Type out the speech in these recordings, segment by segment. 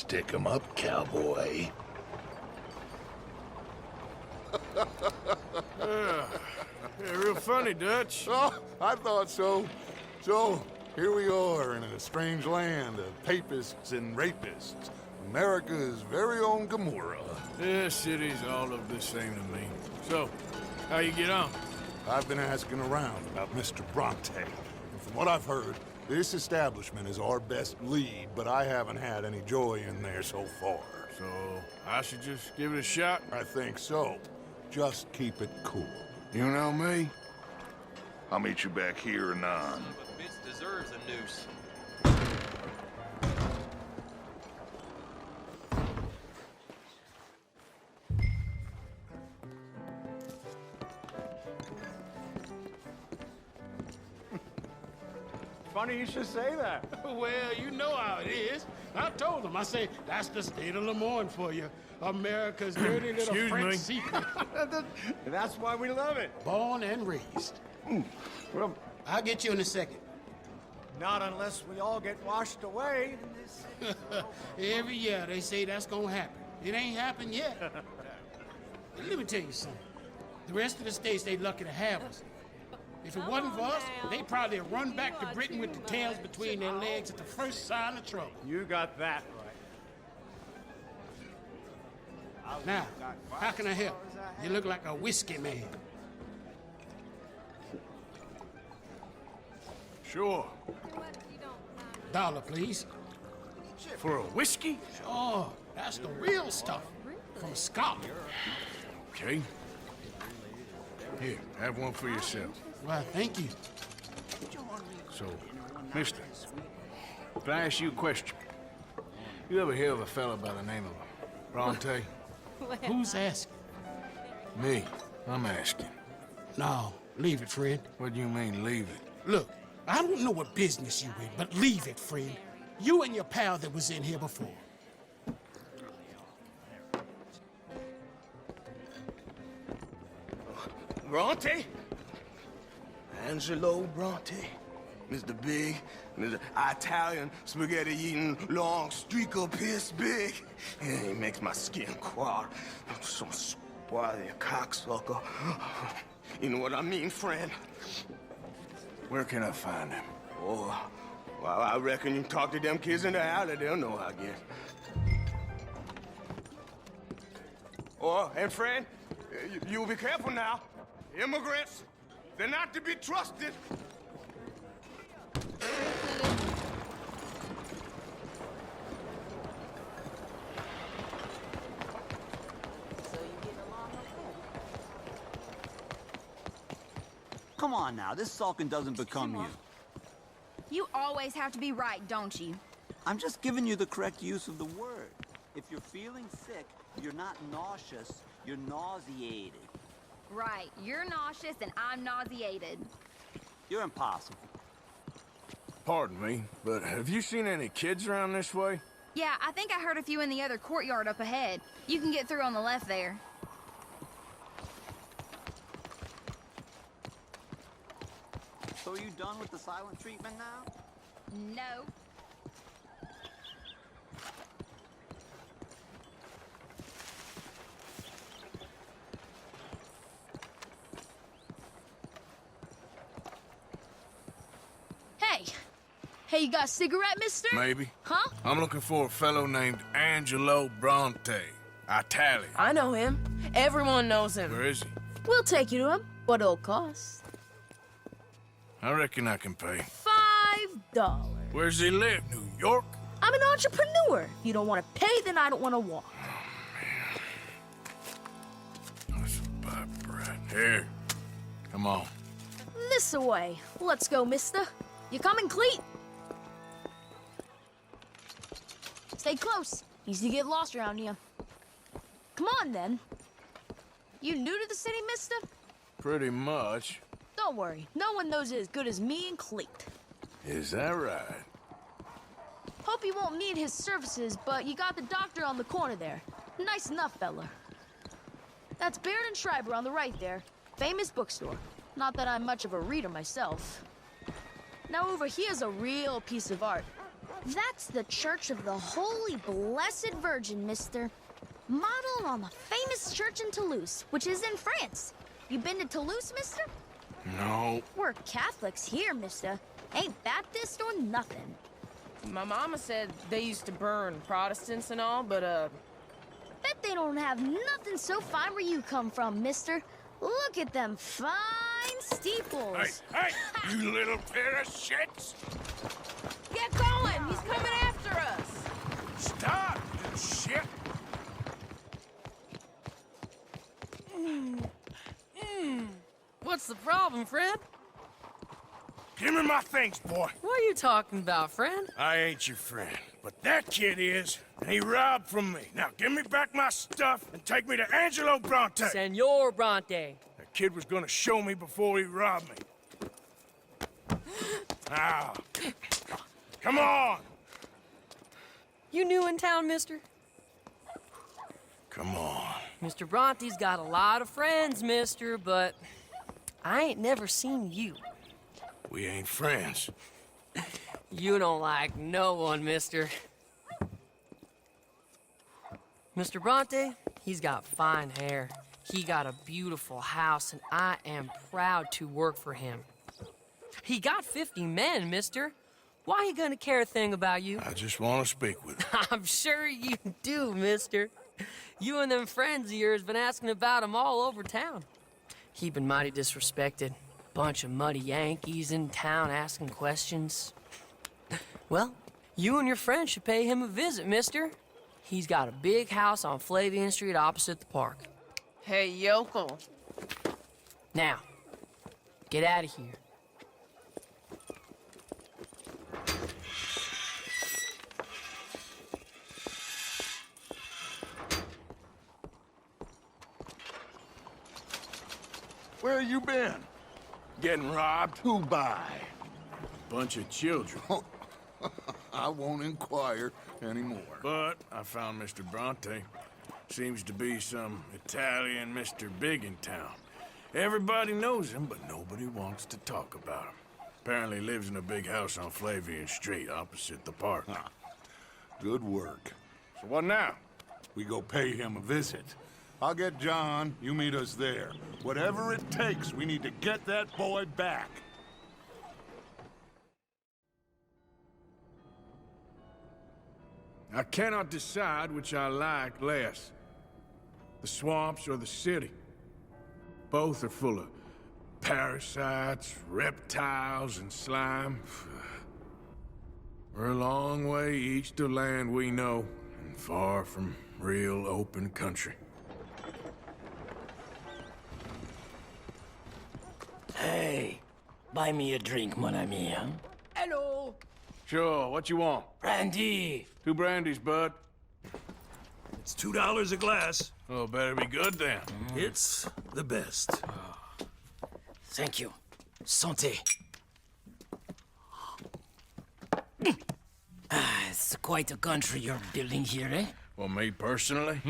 Stick 'em up, cowboy. Yeah, real funny, Dutch. Oh, I thought so. So, here we are in a strange land of papists and rapists. America's very own Gomorrah. This city's all look the same to me. So, how you get on? I've been asking around about Mr. Bronte. And from what I've heard, this establishment is our best lead, but I haven't had any joy in there so far. So, I should just give it a shot? I think so. Just keep it cool. You know me? I'll meet you back here anon. But Bitch deserves a noose. Funny you should say that. Well, you know how it is. I told them. I say, that's the state of Lemoyne for you. America's dirty little Excuse French me. secret. That's why we love it. Born and raised. Well, I'll get you in a second. not unless we all get washed away. Every year they say that's gonna happen. It ain't happened yet. Let me tell you something. The rest of the states, they lucky to have us. If it wasn't for us, they'd probably run back to Britain with the tails between their legs at the first sign of trouble. You got that right. Now, how can I help? You look like a whiskey man. Sure. $1, please. For a whiskey? Oh, that's the real stuff. From Scotland. Okay. Here, have one for yourself. Well, thank you. So, mister, can I ask you a question? You ever hear of a fella by the name of Bronte? Who's asking? Me. I'm asking. No, leave it, friend. What do you mean, leave it? Look, I don't know what business you in, but leave it, friend. You and your pal that was in here before. Bronte? Angelo Bronte. Mr. Big, Mr. Italian spaghetti-eating long streak of piss big. Yeah, he makes my skin crawl. Some spoily cocksucker. You know what I mean, friend? Where can I find him? Oh, well, I reckon you talk to them kids in the alley, they'll know, I guess. Oh, and friend, you'll be careful now. Immigrants, they're not to be trusted. Come on now, this sulking doesn't become you. You always have to be right, don't you? I'm just giving you the correct use of the word. If you're feeling sick, you're not nauseous, you're nauseated. Right. You're nauseous and I'm nauseated. You're impossible. Pardon me, but have you seen any kids around this way? Yeah, I think I heard a few in the other courtyard up ahead. You can get through on the left there. So are you done with the silent treatment now? No. Hey, you got a cigarette, mister? Maybe. Huh? I'm looking for a fellow named Angelo Bronte. Italian. I know him. Everyone knows him. Where is he? We'll take you to him, but it'll cost I reckon I can pay. $5. Where's he live? New York? I'm an entrepreneur. If you don't want to pay, then I don't want to walk. That's a bad brat. Here. Come on. This way. Let's go, mister. You coming, Cleet? Stay close. Easy to get lost around here. Come on, then. You new to the city, mister? Pretty much. Don't worry. No one knows it as good as me and Cleet. Is that right? Hope you won't need his services, but you got the doctor on the corner there. Nice enough, fella. That's Baird and Schreiber on the right there. Famous bookstore. Not that I'm much of a reader myself. Now over here's a real piece of art. That's the Church of the Holy Blessed Virgin, mister. Modeled on the famous church in Toulouse, which is in France. You been to Toulouse, mister? No. We're Catholics here, mister. Ain't Baptist or nothing. My mama said they used to burn Protestants and all, but, Bet they don't have nothing so fine where you come from, mister. Look at them fine steeples. Hey, you little pair of shits! Get going! He's coming after us! Stop, you shit! What's the problem, friend? Give me my things, boy. What are you talking about, friend? I ain't your friend, but that kid is, and he robbed from me. Now give me back my stuff and take me to Angelo Bronte. Senor Bronte. That kid was gonna show me before he robbed me. Now, come on! You new in town, mister? Come on. Mr. Bronte's got a lot of friends, mister, but I ain't never seen you. We ain't friends. You don't like no one, mister. Mr. Bronte, he's got fine hair. He got a beautiful house, and I am proud to work for him. He got 50 men, mister. Why he gonna care a thing about you? I just want to speak with him. I'm sure you do, mister. You and them friends of yours been asking about him all over town. He been mighty disrespected. Bunch of muddy Yankees in town asking questions. Well, you and your friend should pay him a visit, mister. He's got a big house on Flavian Street opposite the park. Hey, yokel. Now, get out of here. Where you been? Getting robbed? Who by? Bunch of children. I won't inquire anymore. But I found Mr. Bronte. Seems to be some Italian Mr. Big in town. Everybody knows him, but nobody wants to talk about him. Apparently lives in a big house on Flavian Street, opposite the park. Good work. So what now? We go pay him a visit. I'll get John, you meet us there. Whatever it takes, we need to get that boy back. I cannot decide which I like less. The swamps or the city. Both are full of parasites, reptiles, and slime. We're a long way east to land we know, and far from real open country. Hey, buy me a drink, mon ami, huh? Hello. Sure, what you want? Brandy. 2 brandies, bud. It's $2 a glass. Oh, better be good then. It's the best. Thank you. Santé. It's quite a country you're building here, eh? Well, me personally?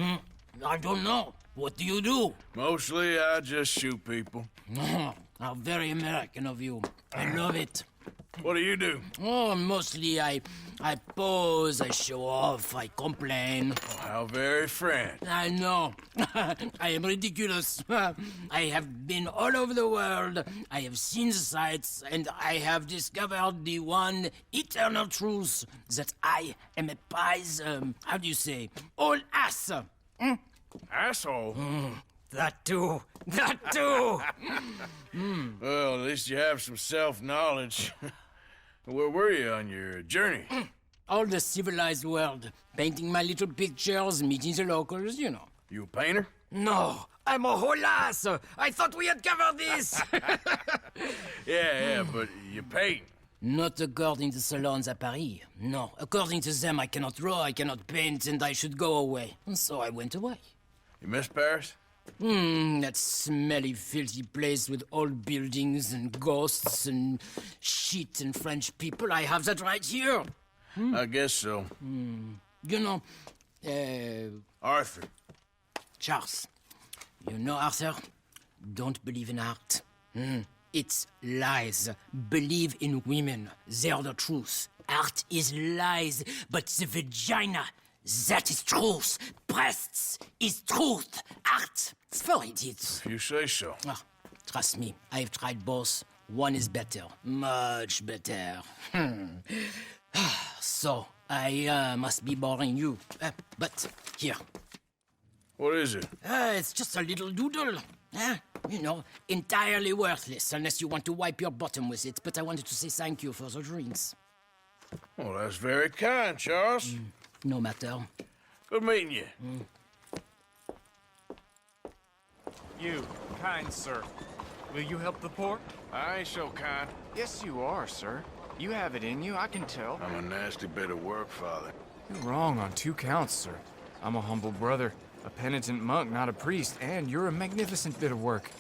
I don't know. What do you do? Mostly, I just shoot people. Oh, how very American of you. I love it. What do you do? Oh, mostly I pose, I show off, I complain. Oh, how very French. I know. I am ridiculous. I have been all over the world. I have seen the sights, and I have discovered the one eternal truth that I am a pies, how do you say, old ass. Asshole? That too. That too. Well, at least you have some self-knowledge. Where were you on your journey? All the civilized world. Painting my little pictures, meeting the locals, you know. You a painter? No, I'm a whole ass. I thought we had covered this. Yeah, but you paint. Not according to salons at Paris. No, according to them, I cannot draw, I cannot paint, and I should go away. And so I went away. You miss Paris? That smelly, filthy place with old buildings and ghosts and shit and French people. I have that right here. I guess so. You know, Arthur. Charles. You know, Arthur? Don't believe in art. It's lies. Believe in women. They're the truth. art is lies, but the vagina, that is truth. Breasts is truth. Art, it's for idiots. If you say so. Ah, trust me, I've tried both. One is better, much better. So, I must be boring you. But here. What is it? It's just a little doodle. You know, entirely worthless unless you want to wipe your bottom with it. But I wanted to say thank you for the drinks. Well, that's very kind, Charles. No matter. Good meeting you. You, kind sir, will you help the poor? I ain't so kind. Yes, you are, sir. You have it in you, I can tell. I'm a nasty bit of work, Father. You're wrong on 2 counts, sir. I'm a humble brother, a penitent monk, not a priest, and you're a magnificent bit of work.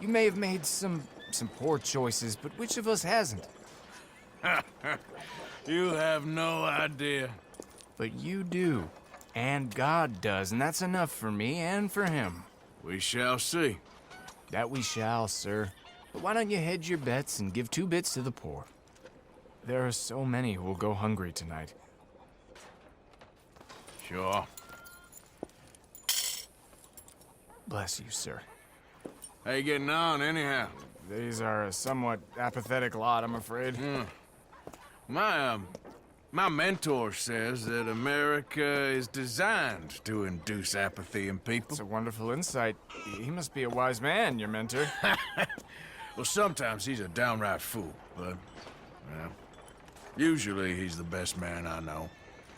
You may have made some poor choices, but which of us hasn't? You have no idea. But you do. And God does, and that's enough for me and for him. We shall see. That we shall, sir. But why don't you hedge your bets and give 2 bits to the poor? There are so many who will go hungry tonight. Sure. Bless you, sir. How you getting on, anyhow? These are a somewhat apathetic lot, I'm afraid. My mentor says that America is designed to induce apathy in people. It's a wonderful insight. He must be a wise man, your mentor. Well, sometimes he's a downright fool, but, well, usually he's the best man I know.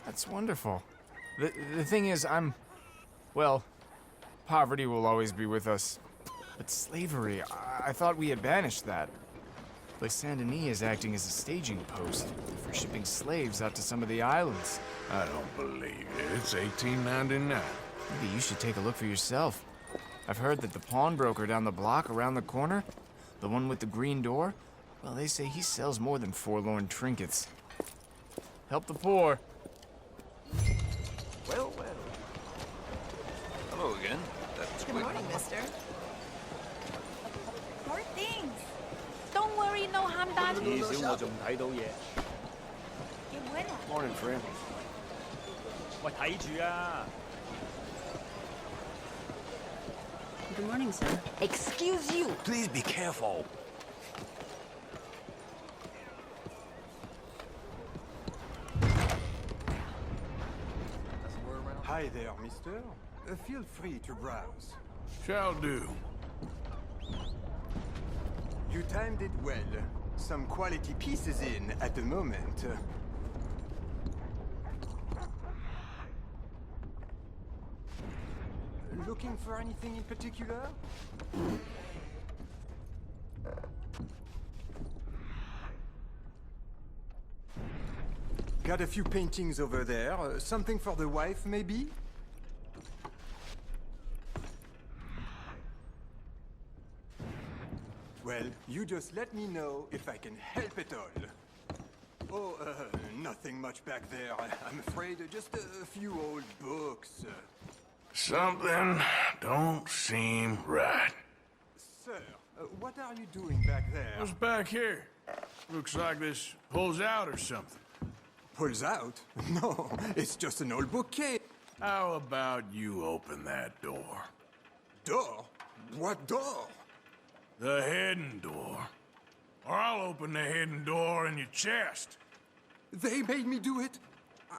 That's wonderful. The thing is, well, poverty will always be with us. But slavery, I thought we had banished that. But Saint Denis is acting as a staging post for shipping slaves out to some of the islands. I don't believe it. It's 1899. Maybe you should take a look for yourself. I've heard that the pawnbroker down the block around the corner, the one with the green door, well, they say he sells more than forlorn trinkets. Help the poor. Well, well. Hello again. That's Good quick. morning, mister. More things. Don't worry, no harm done. Morning, friend. 喂，睇住啊！ Good morning, sir. Excuse you. Please be careful. Hi there, mister. Feel free to browse. Shall do. You timed it well. Some quality pieces in at the moment. Looking for anything in particular? Got a few paintings over there. Something for the wife, maybe? Well, you just let me know if I can help at all. Oh, nothing much back there. I'm afraid just a few old books. Something don't seem right. Sir, what are you doing back there? What's back here? Looks like this pulls out or something. Pulls out? No, it's just an old bookcase. How about you open that door? Door? What door? The hidden door. Or I'll open the hidden door in your chest. They made me do it.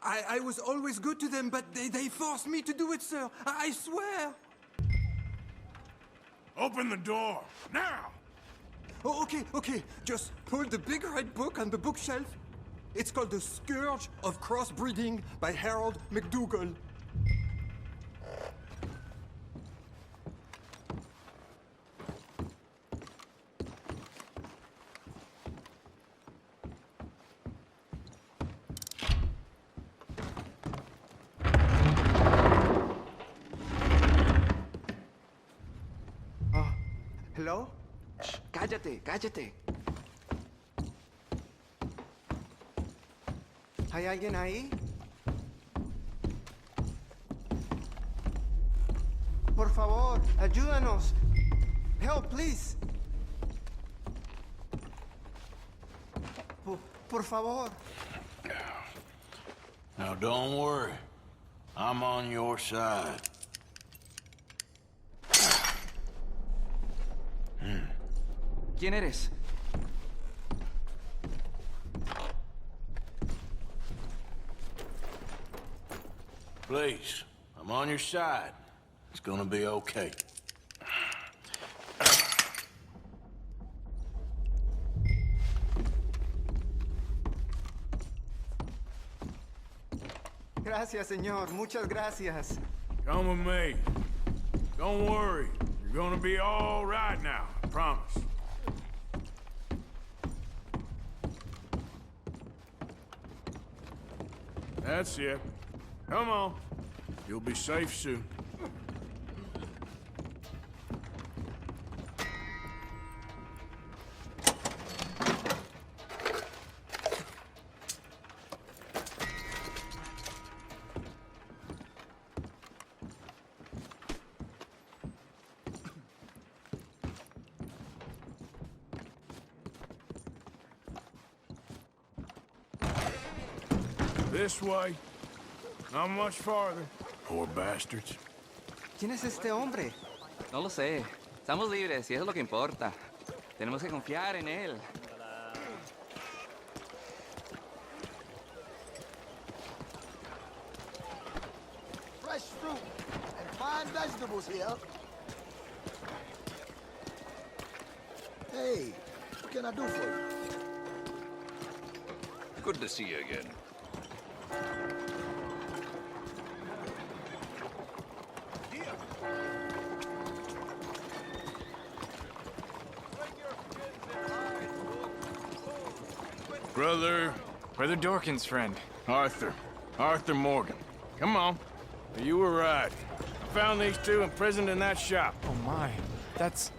I was always good to them, but they forced me to do it, sir. I swear. Open the door, now! Oh, okay. Just pull the big red book on the bookshelf. It's called The Scourge of Crossbreeding by Harold McDougall. ¿Hello? Shh, cállate. ¿Hay alguien ahí? Por favor, ayúdanos. Help, please. Por favor. Now, don't worry. I'm on your side. ¿Quién eres? Please, I'm on your side. It's gonna be okay. Gracias, señor. Muchas gracias. Come with me. Don't worry. You're gonna be all right now. I promise. That's it. Come on. You'll be safe soon. This way. Not much farther. Poor bastards. ¿Quién es este hombre? No lo sé. Estamos libres y eso es lo que importa. Tenemos que confiar en él. Fresh fruit and fine vegetables here. Hey, what can I do for you? Good to see you again. Brother Dorkin's friend. Arthur. Arthur Morgan. Come on. You were right. I found these two imprisoned in that shop. Oh my. That's...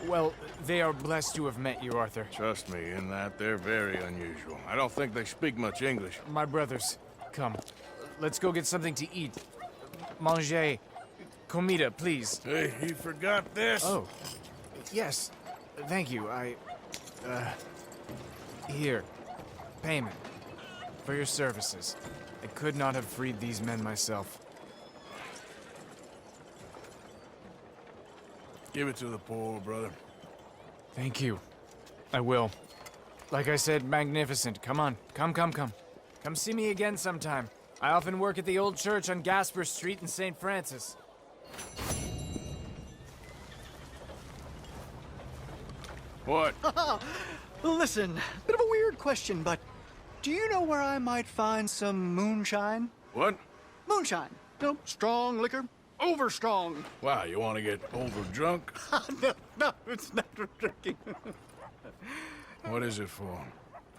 Well, they are blessed to have met you, Arthur. Trust me, in that they're very unusual. I don't think they speak much English. My brothers, come. Let's go get something to eat. Manger. Comida, please. Hey, you forgot this? Oh. Yes. Thank you. Here. Payment. For your services. I could not have freed these men myself. Give it to the poor, brother. Thank you. I will. Like I said, magnificent. Come on. Come. Come see me again sometime. I often work at the old church on Gasper Street in St. Francis. What? Listen, bit of a weird question, but do you know where I might find some moonshine? What? Moonshine. You know, strong liquor. Over strong. Wow, you want to get over drunk? No, it's not for drinking. What is it for?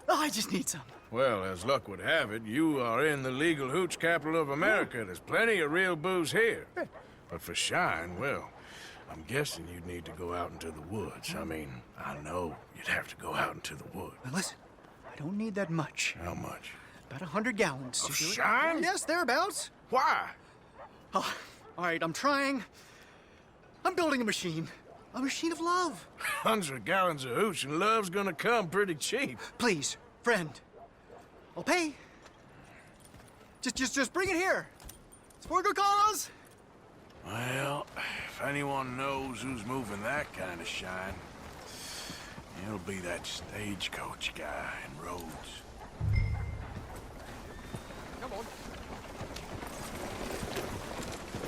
I just need some. Well, as luck would have it, you are in the legal hooch capital of America. There's plenty of real booze here. But for shine, well, I'm guessing you'd need to go out into the woods. I mean, I know you'd have to go out into the woods. Now listen, I don't need that much. How much? About 100 gallons. Of to do it. shine? Yes, thereabouts. Why? Oh, all right, I'm trying. I'm building a machine. A machine of love. 100 gallons of hooch and love's gonna come pretty cheap. Please, friend. I'll pay. Just bring it here. It's for a good cause. Well, if anyone knows who's moving that kind of shine, it'll be that stagecoach guy in Rhodes. Come on.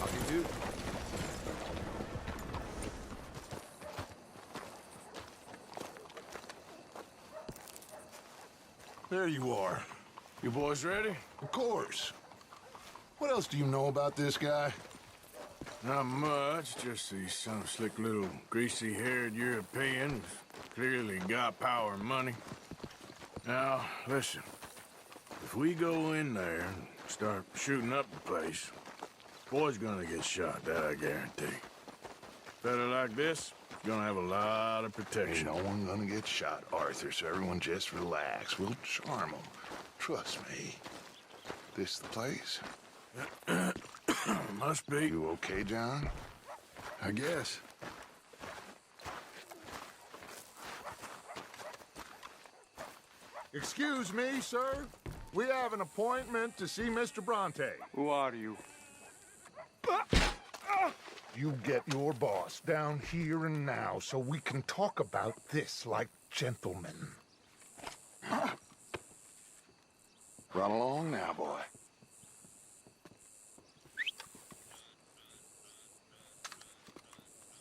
How do you do? There you are. You boys ready? Of course. What else do you know about this guy? Not much, just he's some slick little greasy-haired European who's clearly got power and money. Now, listen. If we go in there and start shooting up the place, boy's gonna get shot, that I guarantee. Fella like this, gonna have a lot of protection. Ain't no one gonna get shot, Arthur, so everyone just relax. We'll charm them. Trust me. This the place? Must be. You okay, John? I guess. Excuse me, sir. We have an appointment to see Mr. Bronte. Who are you? You get your boss down here and now so we can talk about this like gentlemen. Run along now, boy.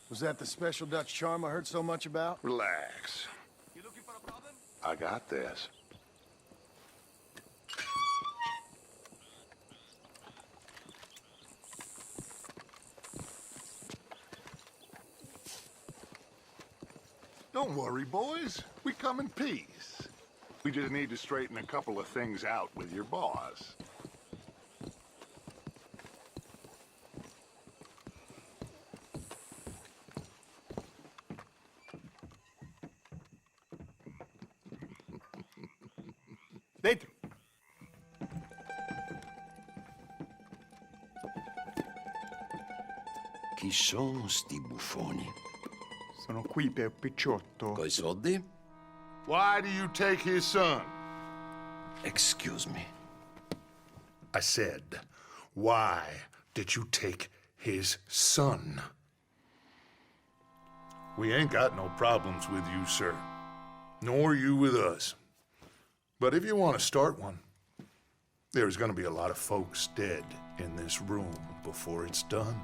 Was that the special Dutch charm I heard so much about? Relax. You looking for a problem? I got this. Don't worry, boys. We come in peace. We just need to straighten a couple of things out with your boss. Dentro. Chi sono sti buffoni? Sono qui per Picciotto. Coi soldi? Why do you take his son? Excuse me. I said, why did you take his son? We ain't got no problems with you, sir. Nor you with us. But if you want to start one, there's gonna be a lot of folks dead in this room before it's done.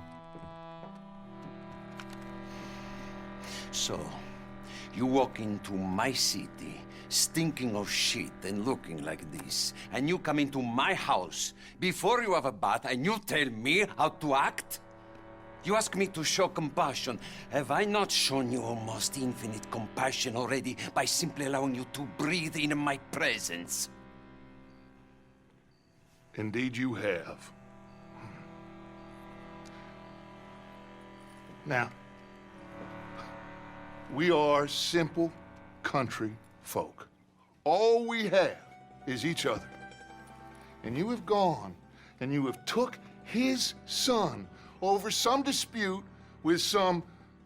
So, you walk into my city, stinking of shit and looking like this, and you come into my house before you have a bath and you tell me how to act? You ask me to show compassion. Have I not shown you almost infinite compassion already by simply allowing you to breathe in my presence? Indeed you have. Now, we are simple country folk. All we have is each other. And you have gone and you have took his son over some dispute with some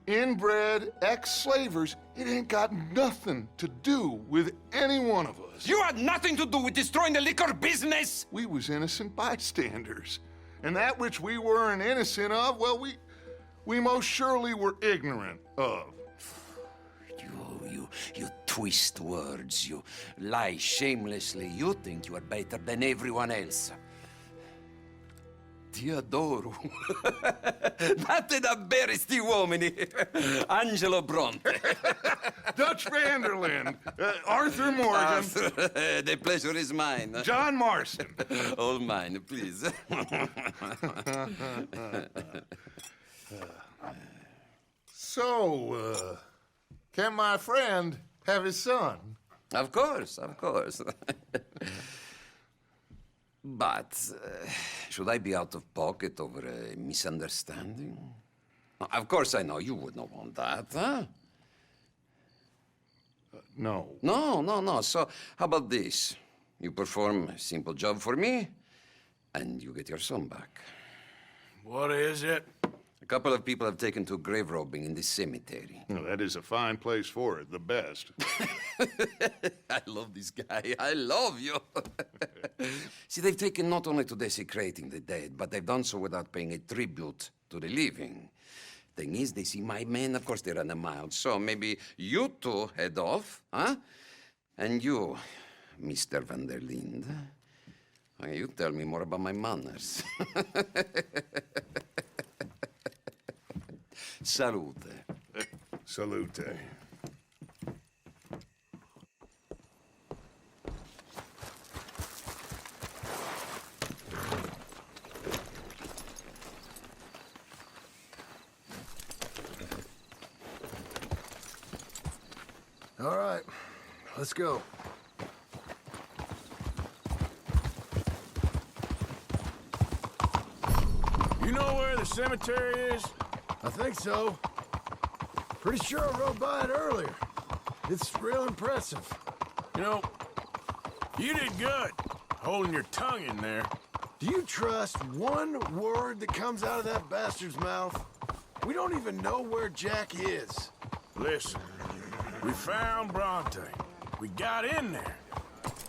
inbred ex-slavers. It ain't got nothing to do with any one of us. You had nothing to do with destroying the liquor business! We was innocent bystanders. And that which we weren't innocent of, well, we most surely were ignorant of. You twist words, you lie shamelessly. You think you are better than everyone else. Ti adoro. Date davvero sti uomini. Angelo Bronte. Dutch Vanderlyn. Arthur Morgan. Arthur, the pleasure is mine. John Marston. All mine, please. So, can my friend have his son? Of course, of course. But, should I be out of pocket over a misunderstanding? Of course I know you would not want that, huh? No. No. So, how about this? You perform a simple job for me, and you get your son back. What is it? A couple of people have taken to grave robbing in this cemetery. Well, that is a fine place for it, the best. I love this guy. I love you. See, they've taken not only to desecrating the dead, but they've done so without paying a tribute to the living. Thing is, they see my men, of course they run a mile. So maybe you two head off, huh? And you, Mr. Van der Linde, you tell me more about my manners. Salute. Salute. All right, let's go. You know where the cemetery is? I think so. Pretty sure I rode by it earlier. It's real impressive. You know, you did good, holding your tongue in there. Do you trust one word that comes out of that bastard's mouth? We don't even know where Jack is. Listen, we found Bronte. We got in there.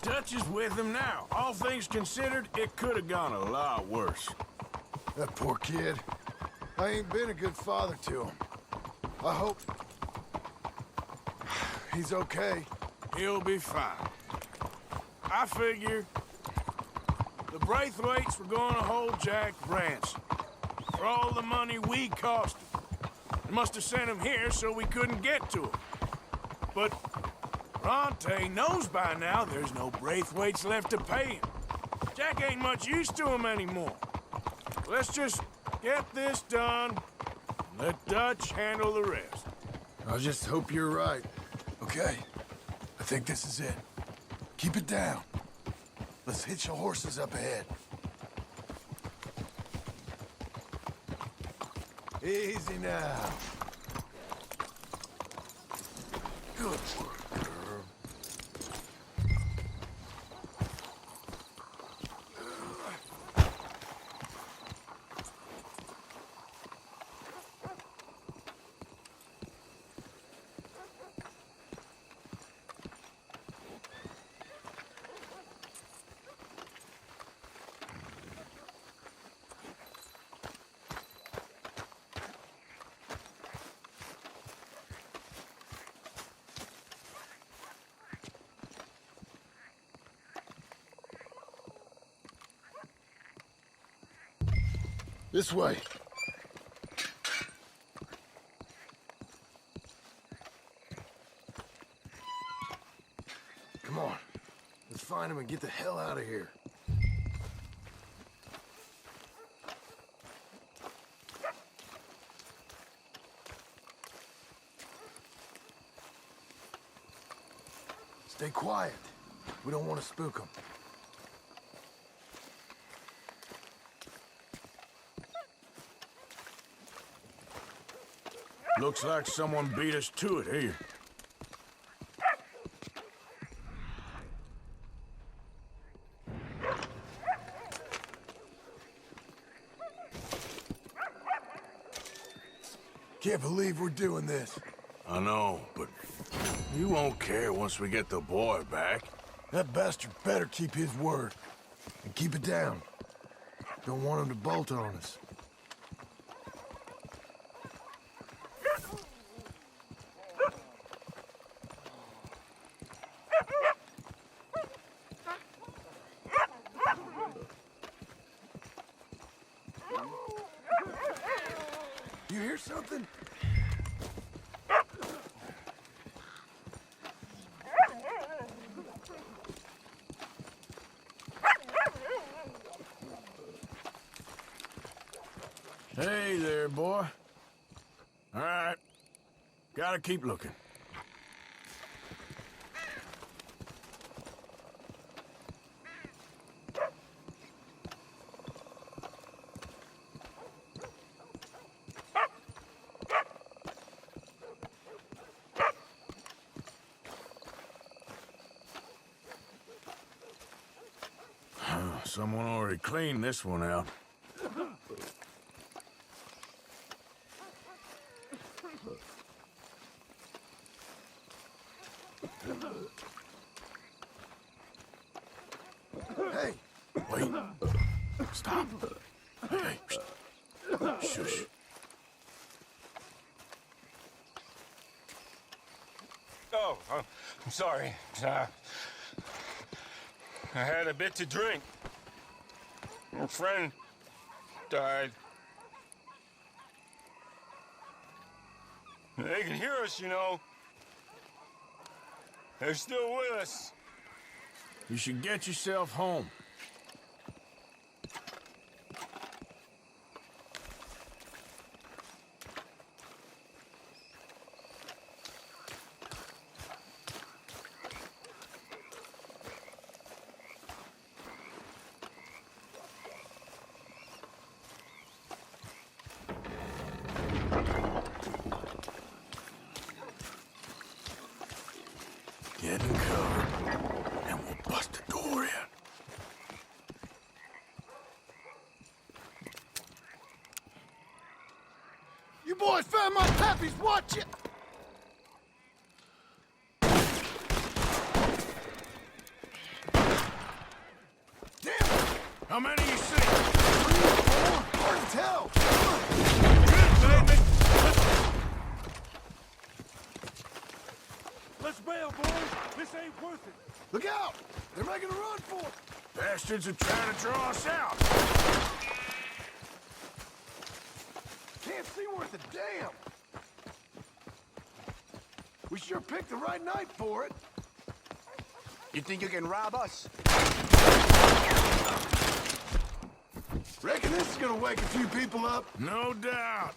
Dutch is with him now. All things considered, it could have gone a lot worse. That poor kid. I ain't been a good father to him. I hope... he's okay. He'll be fine. I figure the Braithwaites were going to hold Jack ransom for all the money we cost him. They must have sent him here so we couldn't get to him. But Bronte knows by now there's no Braithwaites left to pay him. Jack ain't much use to him anymore. Let's just get this done and let Dutch handle the rest. I just hope you're right. Okay, I think this is it. Keep it down. Let's hitch the horses up ahead. Easy now. Good work, girl. This way. Come on. Let's find him and get the hell out of here. Stay quiet. We don't want to spook him. Looks like someone beat us to it here. Can't believe we're doing this. I know, but you won't care once we get the boy back. That bastard better keep his word. And keep it down. Don't want him to bolt on us. You hear something? Hey there, boy. All right. Gotta keep looking. Someone already cleaned this one out. Hey! Wait. Stop. Hey, shush. Oh, I'm sorry. I had a bit to drink. A friend died. They can hear us, you know. They're still with us. You should get yourself home. Get in cover, and we'll bust the door in. You boys found my pappies, watch it! How many you see? 3, 4, hard to tell. Good, baby. Let's bail, boys. This ain't worth it. Look out! They're making a run for it. Bastards are trying to draw us out. Can't see worth a damn. We sure picked the right night for it. You think you can rob us? Reckon this is gonna wake a few people up. No doubt.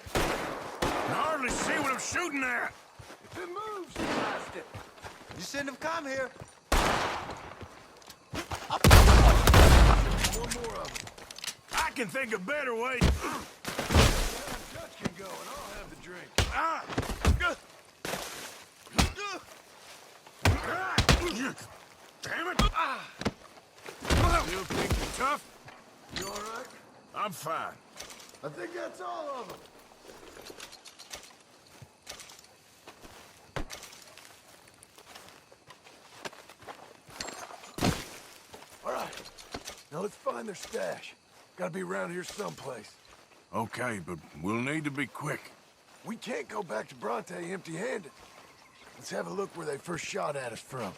Can hardly see what I'm shooting at. If it moves, you blast it. You shouldn't have come here. One more of them. I can think of better ways. Judge can go, and I'll have the drink. Ah! Damn it! Still think you're tough? You all right? I'm fine. I think that's all of them. All right. Now let's find their stash. Gotta be around here someplace. Okay, but we'll need to be quick. We can't go back to Bronte empty-handed. Let's have a look where they first shot at us from.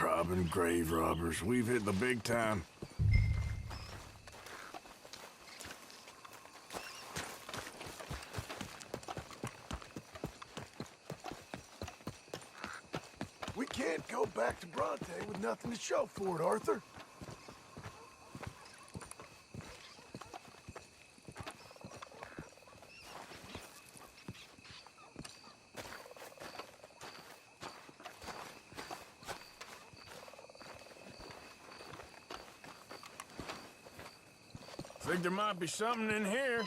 Robbing grave robbers. We've hit the big time. We can't go back to Bronte with nothing to show for it, Arthur. Think there might be something in here.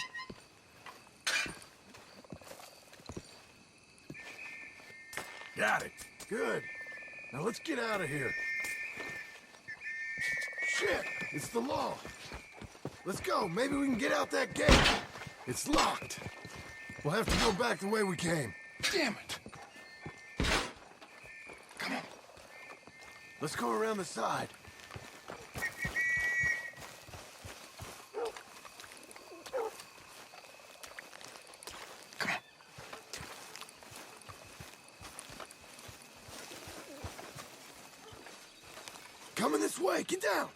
Got it. Good. Now let's get out of here. Shit! It's the law. Let's go. Maybe we can get out that gate. It's locked. We'll have to go back the way we came. Damn it! Come on. Let's go around the side. Coming this way, get down!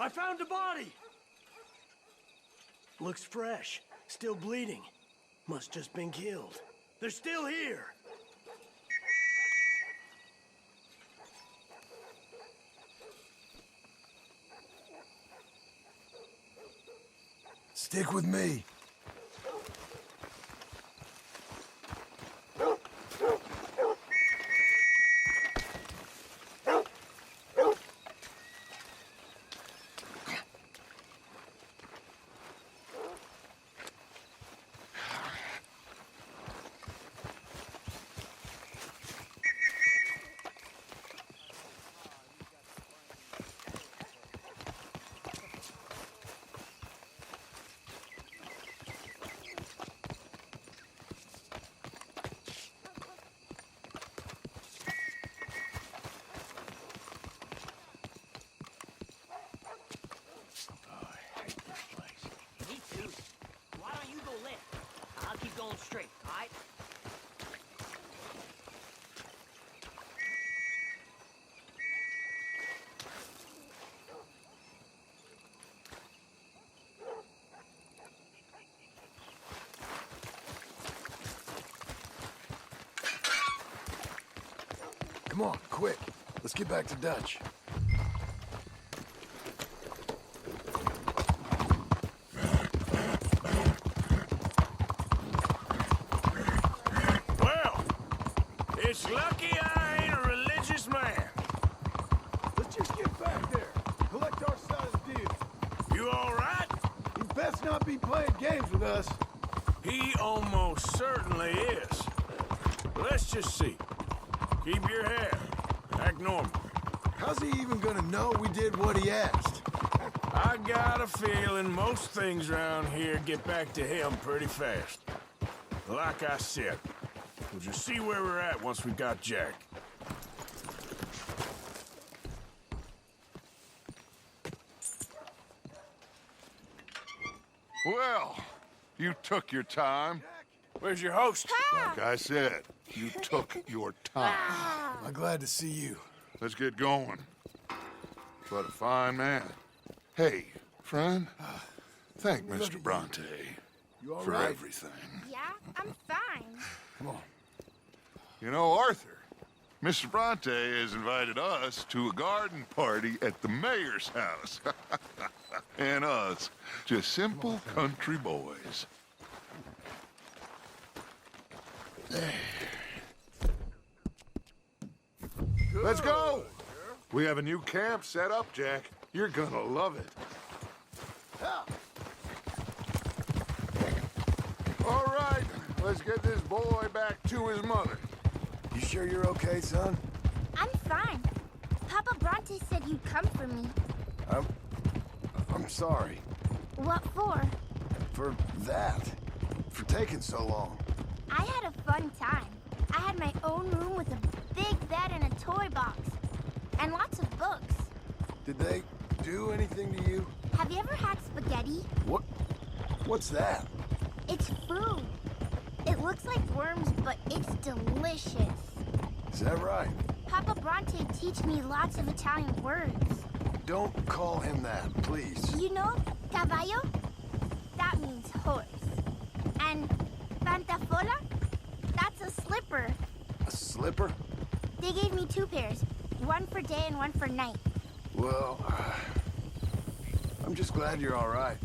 I found a body! Looks fresh, still bleeding. Must just been killed. They're still here! Stick with me. Going straight, all right? Come on, quick. Let's get back to Dutch. It's lucky I ain't a religious man. Let's just get back there. Collect our side of the deal. You all right? He best not be playing games with us. He almost certainly is. Let's just see. Keep your head. Act normal. How's he even gonna know we did what he asked? I I got a feeling most things around here get back to him pretty fast. Like I said, we'll just see where we're at once we got Jack. Well, you took your time. Where's your host? Like I said, you took your time. I'm glad to see you. Let's get going. What a fine man. Hey, friend, thank Mr. Bronte You all for right? everything. Yeah, I'm fine. Come on. You know, Arthur, Mr. Bronte has invited us to a garden party at the mayor's house. And us, just simple country boys. Let's go! We have a new camp set up, Jack. You're gonna love it. All right, let's get this boy back to his mother. You sure you're okay, son? I'm fine. Papa Bronte said you'd come for me. I'm sorry. What for? For that. For taking so long. I had a fun time. I had my own room with a big bed and a toy box. And lots of books. Did they do anything to you? Have you ever had spaghetti? What's that? It's food. It looks like worms, but it's delicious. Is that right? Papa Bronte teach me lots of Italian words. Don't call him that, please. You know, caballo? That means horse. And pantafola? That's a slipper. A slipper? They gave me 2 pairs. One for day and one for night. Well, I'm just glad you're all right.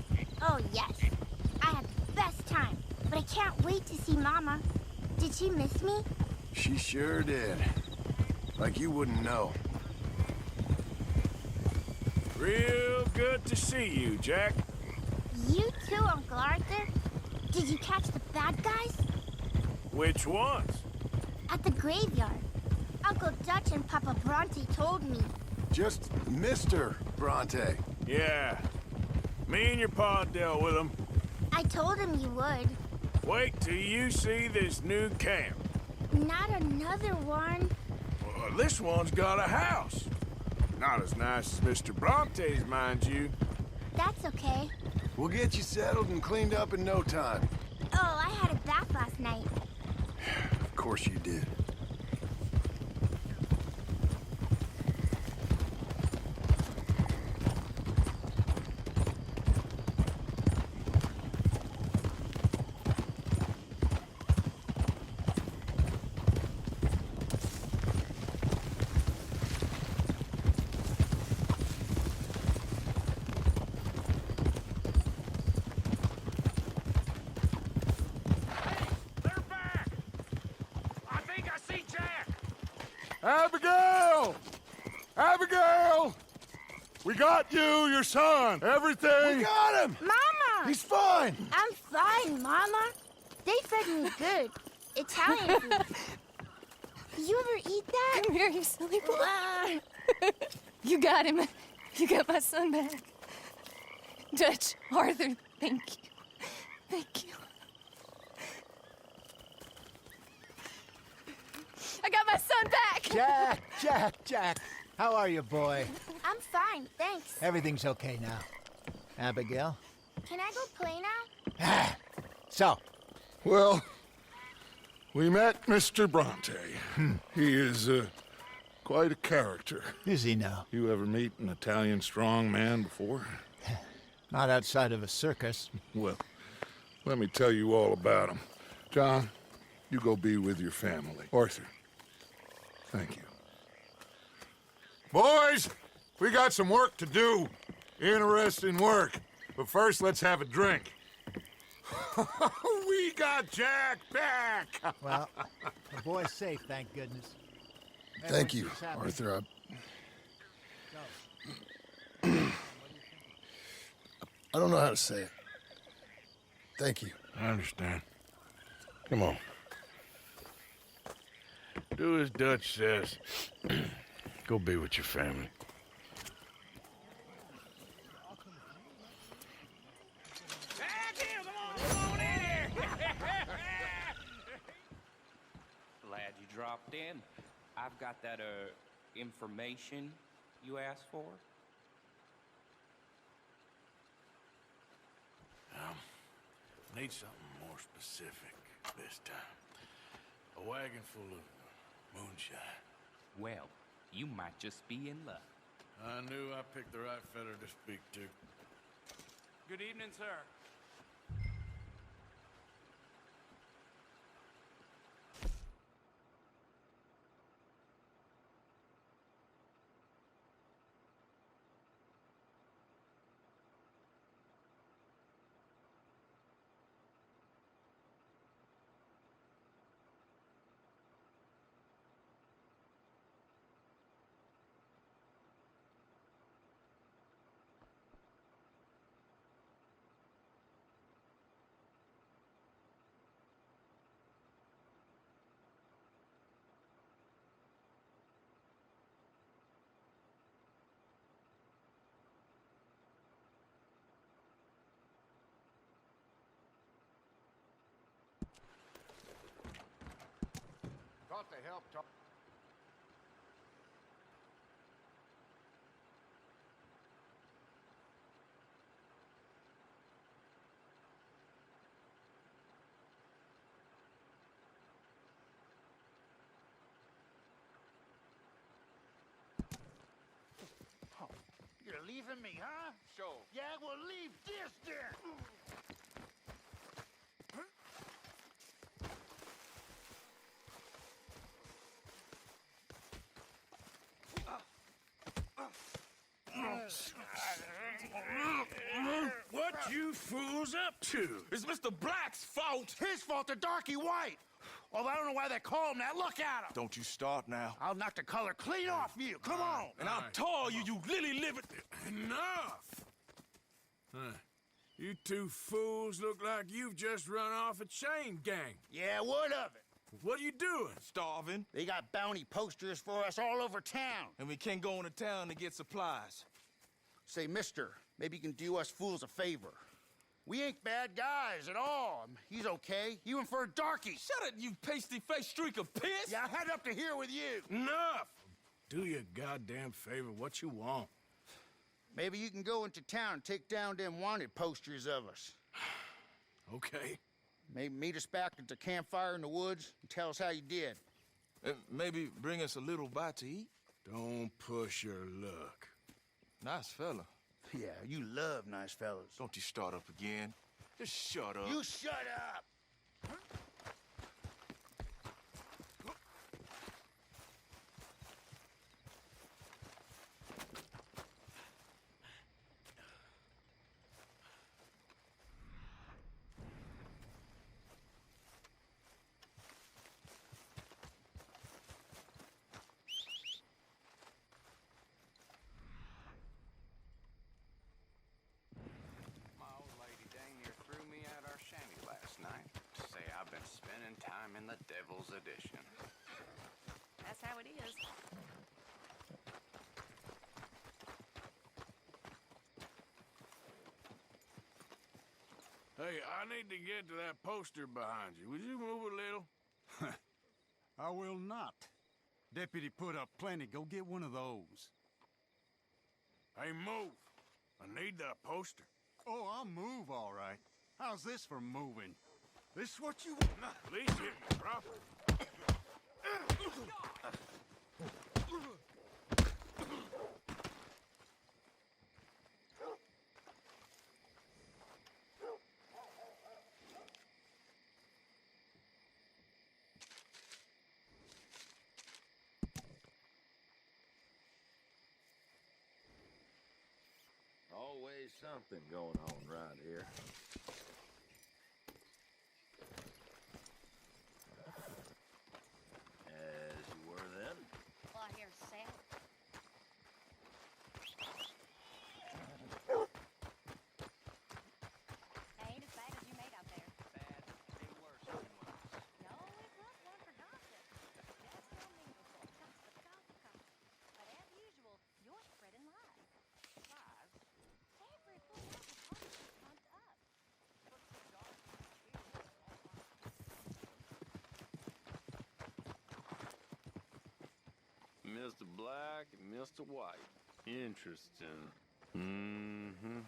Oh, yes. I had the best time. But I can't wait to see Mama. Did she miss me? She sure did. Like you wouldn't know. Real good to see you, Jack. You too, Uncle Arthur. Did you catch the bad guys? Which ones? At the graveyard. Uncle Dutch and Papa Bronte told me. Just Mr. Bronte. Yeah. Me and your pa dealt with them. I told him you would. Wait till you see this new camp. Not another one. Well, this one's got a house. Not as nice as Mr. Bronte's, mind you. That's okay. We'll get you settled and cleaned up in no time. Oh, I had a bath last night. Of course you did. Abigail! Abigail! We got you, your son, everything. We got him! Mama! He's fine! I'm fine, Mama. They fed me good. Italian food. You ever eat that? Come here, you silly boy. You got him. You got my son back. Dutch, Arthur, thank you. Thank you. I got my son back! Jack. How are you, boy? I'm fine, thanks. Everything's okay now. Abigail? Can I go play now? So? Well, we met Mr. Bronte. He is quite a character. Is he now? You ever meet an Italian strong man before? Not outside of a circus. Well, let me tell you all about him. John, you go be with your family. Arthur, thank you. Boys, we got some work to do. Interesting work. But first, let's have a drink. We got Jack back! Well, the boy's safe, thank goodness. Thank you, Arthur. I don't know how to say it. Thank you. I understand. Come on. Do as Dutch says. Go be with your family. then, I've got that, information you asked for. Need something more specific this time. A wagon full of moonshine. Well, you might just be in luck. I knew I picked the right fella to speak to. Good evening, sir. Got to help talk. Oh, you're leaving me, huh? Sure. Yeah, well, leave this then. What you fools up to? It's Mr. Black's fault. His fault, the darky white. Although I don't know why they call him that. Look at him. Don't you start now. I'll knock the color clean off you. Come on. And I'll tell you, you lily livered. Enough! You two fools look like you've just run off a chain gang. Yeah, what of it? What are you doing? Starving. They got bounty posters for us all over town. And we can't go into town to get supplies. Say, mister, maybe you can do us fools a favor. We ain't bad guys at all. He's okay. He went for a darky. Shut it, you pasty-faced streak of piss! Yeah, I had up to here with you. Enough! Do your goddamn favor what you want. Maybe you can go into town and take down them wanted posters of us. Okay. Maybe meet us back at the campfire in the woods and tell us how you did. Maybe bring us a little bite to eat. Don't push your luck. Nice fella. Yeah, you love nice fellas. Don't you start up again. Just shut up. You shut up! Shanty last night. Say I've been spending time in the Devil's Edition. That's how it is. Hey, I need to get to that poster behind you. Would you move a little? I will not. Deputy put up plenty. Go get one of those. Hey, move. I need that poster. Oh, I'll move, all right. How's this for moving? This what you want? Please hit me properly. Always something going on right here. As you were then. Well, I hear Sam. Ain't as bad as you made out there. Bad, way worse than worse. No, it was one for gossip. Just so meaningful. Gossip. But as usual, you're spreading lies. Lies? Every fool out is always pumped up. Mr. Black and Mr. White. Interesting. Mm-hmm.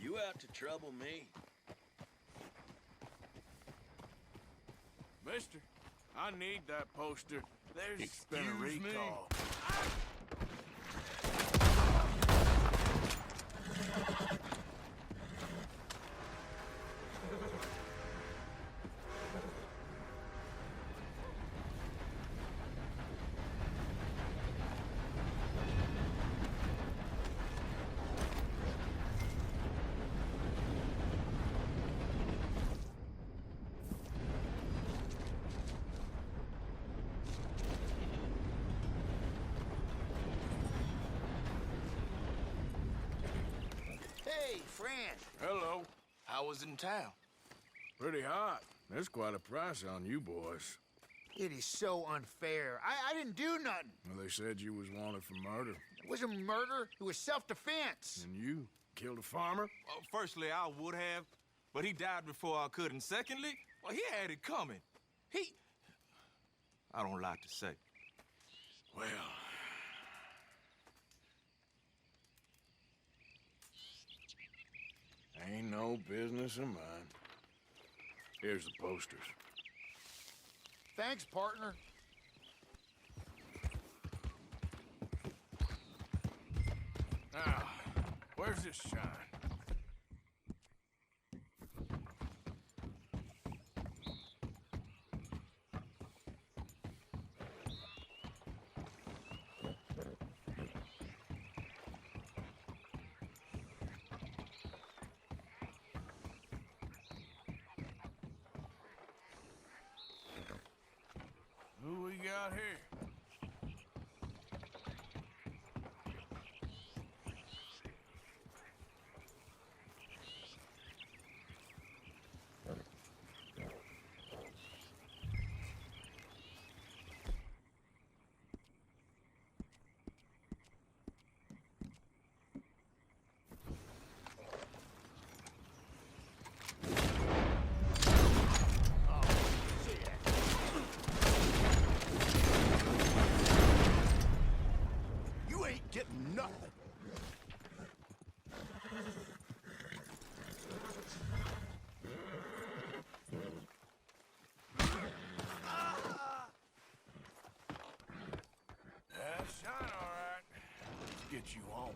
You out to trouble me? Mister, I need that poster. There's been a Excuse me? recall. Hey, friend. Hello. How was it in town? Pretty hot. There's quite a price on you boys. It is so unfair. I didn't do nothing. Well, they said you was wanted for murder. It wasn't murder. It was self-defense. And you killed a farmer? Well, firstly, I would have, but he died before I could. And secondly, well, he had it coming. I don't like to say. Well, ain't no business of mine. Here's the posters. Thanks, partner. Now, where's this shine? Who we got here? You ain't getting nothing. Yeah, shine all right. Let's get you home.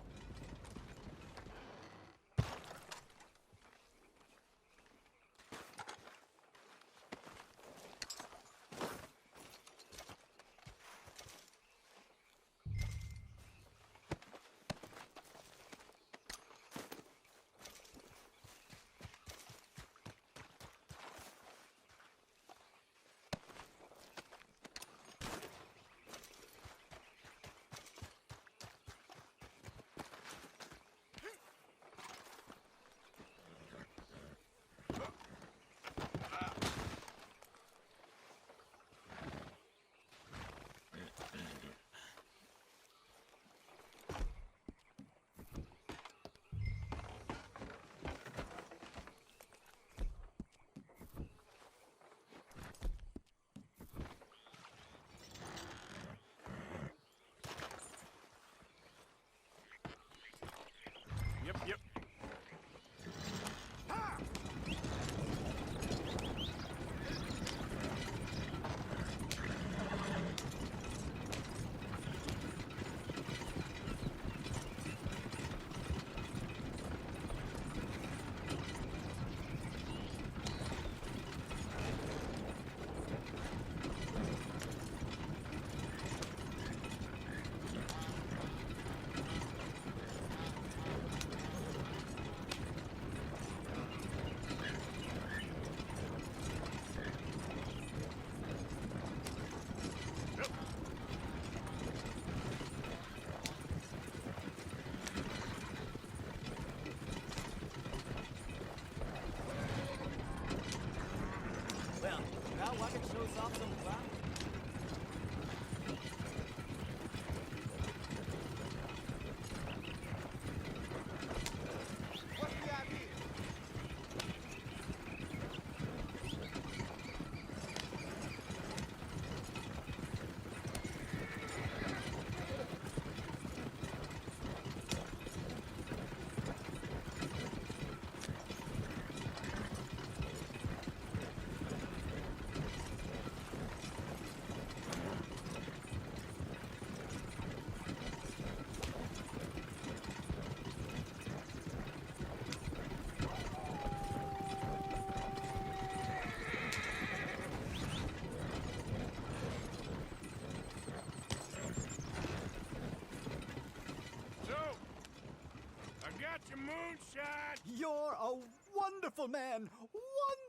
a wonderful man.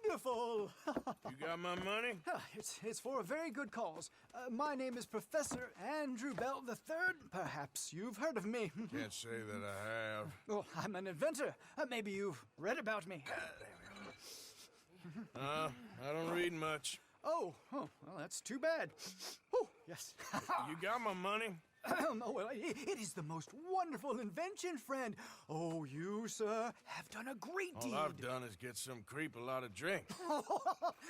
Wonderful! You got my money? It's for a very good cause. My name is Professor Andrew Bell III. Perhaps you've heard of me. Can't say that I have. Oh, I'm an inventor. Maybe you've read about me. I don't read much. Oh, well, that's too bad. Oh, yes. You got my money? Oh, well, it is the most wonderful invention, friend. Oh, you, sir, have done a great deed. All I've done is get some creep a lot of drink.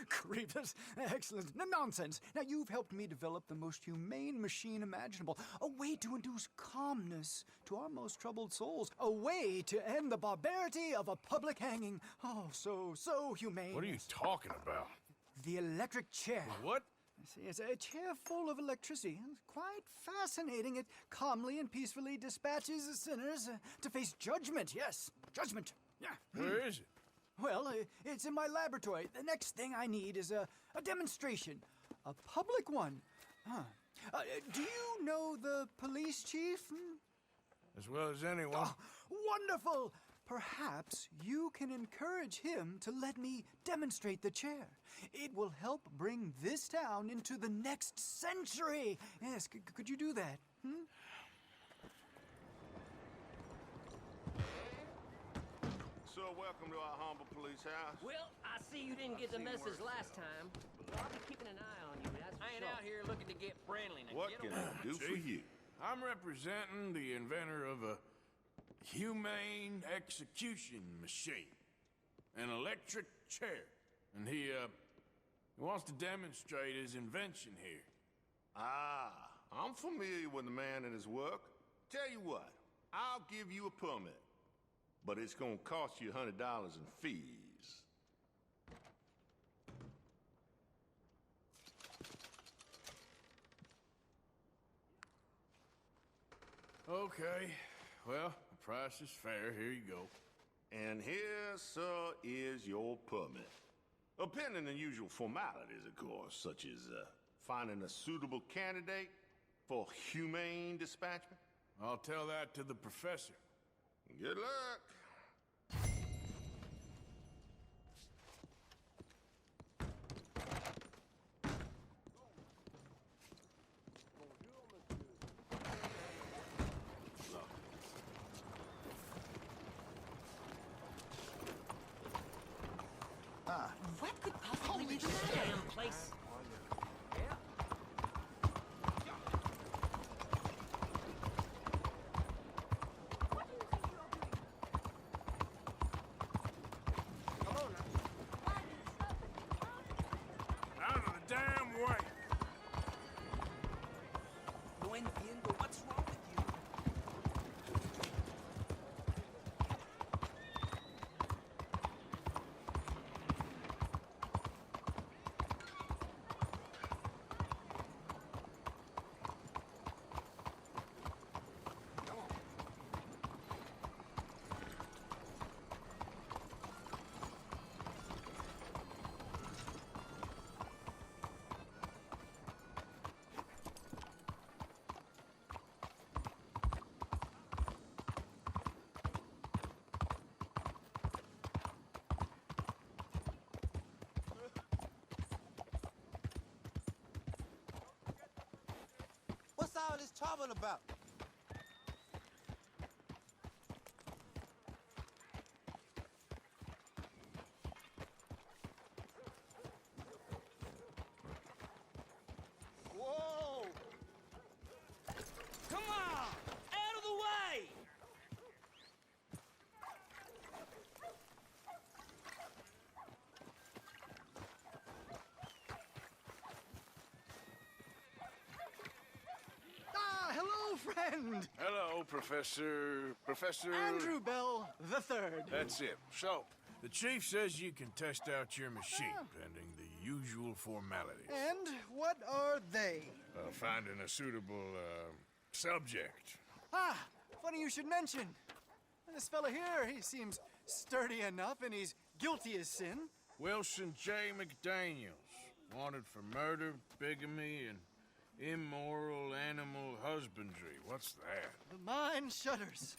Creepers. Excellent. No, nonsense. Now, you've helped me develop the most humane machine imaginable. A way to induce calmness to our most troubled souls. A way to end the barbarity of a public hanging. Oh, so humane. What are you talking about? The electric chair. What? See, it's a chair full of electricity. It's quite fascinating. It calmly and peacefully dispatches the sinners to face judgment. Yes, judgment. Yeah. Where is it? Well, it's in my laboratory. The next thing I need is a demonstration. A public one. Huh. Do you know the police chief? As well as anyone. Oh, wonderful! Perhaps you can encourage him to let me demonstrate the chair. It will help bring this town into the next century. Yes, could you do that? So, welcome to our humble police house. Well, I see you didn't get the message last time. I'll be keeping an eye on you, that's for sure. I ain't out here looking to get friendly. Now What get can away. I do for you? I'm representing the inventor of a humane execution machine. An electric chair. And he wants to demonstrate his invention here. Ah, I'm familiar with the man and his work. Tell you what, I'll give you a permit. But it's gonna cost you $100 in fees. Okay. Well, the price is fair. Here you go. And here, sir, is your permit. Pending the usual formalities, of course, such as finding a suitable candidate for humane dispatchment. I'll tell that to the professor. Good luck. What could possibly be the matter? Damn place. Yeah. Out of the damn way! No entiendo. What's wrong with you? What's all this trouble about? Whoa! Come on! Out of the way! Hello, friend. Hello, Professor... Andrew Bell III. That's it. So, the chief says you can test out your machine, pending the usual formalities. And what are they? Finding a suitable, subject. Ah, funny you should mention. This fella here, he seems sturdy enough, and he's guilty as sin. Wilson J. McDaniels, wanted for murder, bigamy, and immoral animal husbandry. What's that? The mind shudders.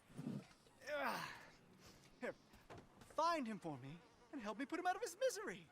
Here, find him for me and help me put him out of his misery.